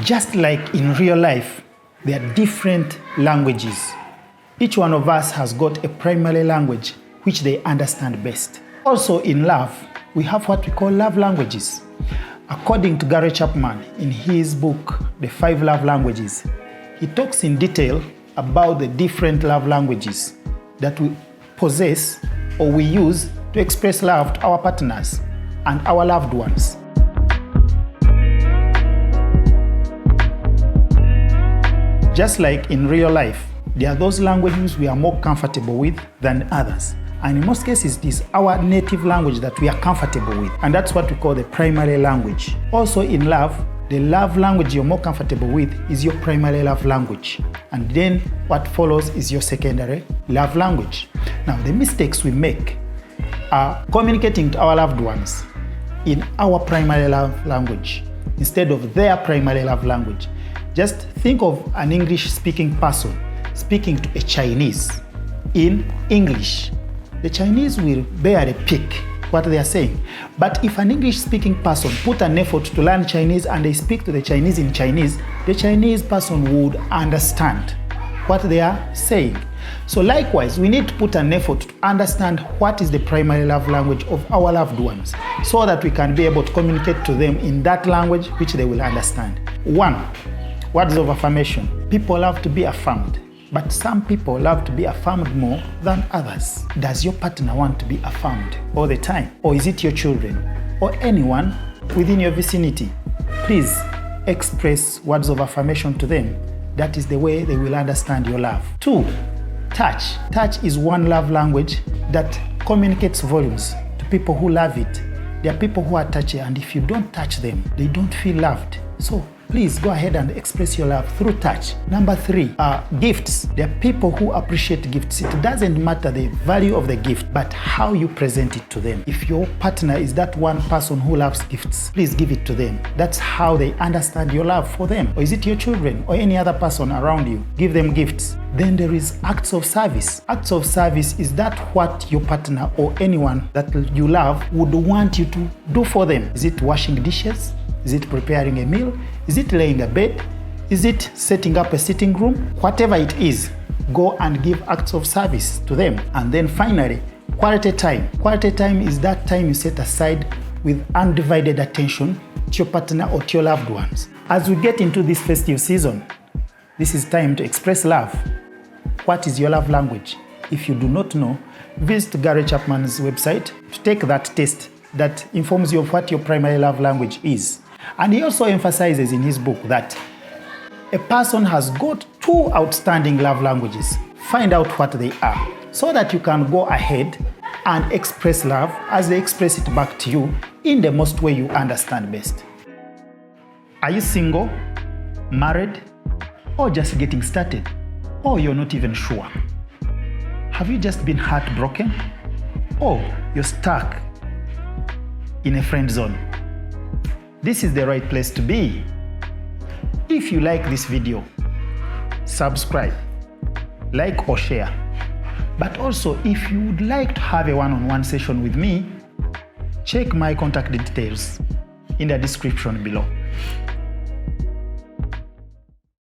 Just like in real life, there are different languages. Each one of us has got a primary language which they understand best. Also in love, we have what we call love languages. According to Chapman, in his book, The 5 Love Languages, he talks in detail about the different love languages that we possess or we use to express love to our partners and our loved ones. Just like in real life, there are those languages we are more comfortable with than others. And in most cases, it is our native language that we are comfortable with. And that's what we call the primary language. Also in love, the love language you're more comfortable with is your primary love language. And then what follows is your secondary love language. Now, the mistakes we make are communicating to our loved ones in our primary love language instead of their primary love language. Just think of an English-speaking person speaking to a Chinese in English. The Chinese will barely pick what they are saying. But if an English-speaking person put an effort to learn Chinese and they speak to the Chinese in Chinese, the Chinese person would understand what they are saying. So likewise, we need to put an effort to understand what is the primary love language of our loved ones so that we can be able to communicate to them in that language which they will understand. 1. Words of affirmation. People love to be affirmed, but some people love to be affirmed more than others. Does your partner want to be affirmed all the time? Or is it your children or anyone within your vicinity? Please express words of affirmation to them. That is the way they will understand your love. 2. Touch. Touch is one love language that communicates volumes to people who love it. There are people who are touchy, and if you don't touch them, they don't feel loved. So please go ahead and express your love through touch. Number 3, gifts. There are people who appreciate gifts. It doesn't matter the value of the gift, but how you present it to them. If your partner is that one person who loves gifts, please give it to them. That's how they understand your love for them. Or is it your children or any other person around you? Give them gifts. Then there is acts of service. Acts of service is that what your partner or anyone that you love would want you to do for them. Is it washing dishes? Is it preparing a meal? Is it laying a bed? Is it setting up a sitting room? Whatever it is, go and give acts of service to them. And then finally, quality time. Quality time is that time you set aside with undivided attention to your partner or to your loved ones. As we get into this festive season, this is time to express love. What is your love language? If you do not know, visit Gary Chapman's website to take that test that informs you of what your primary love language is. And he also emphasizes in his book that a person has got 2 outstanding love languages. Find out what they are so that you can go ahead and express love as they express it back to you in the most way you understand best. Are you single, married, or just getting started? Or you're not even sure? Have you just been heartbroken? Or you're stuck in a friend zone? This is the right place to be. If you like this video, subscribe, like or share. But also, if you would like to have a one-on-one session with me, check my contact details in the description below.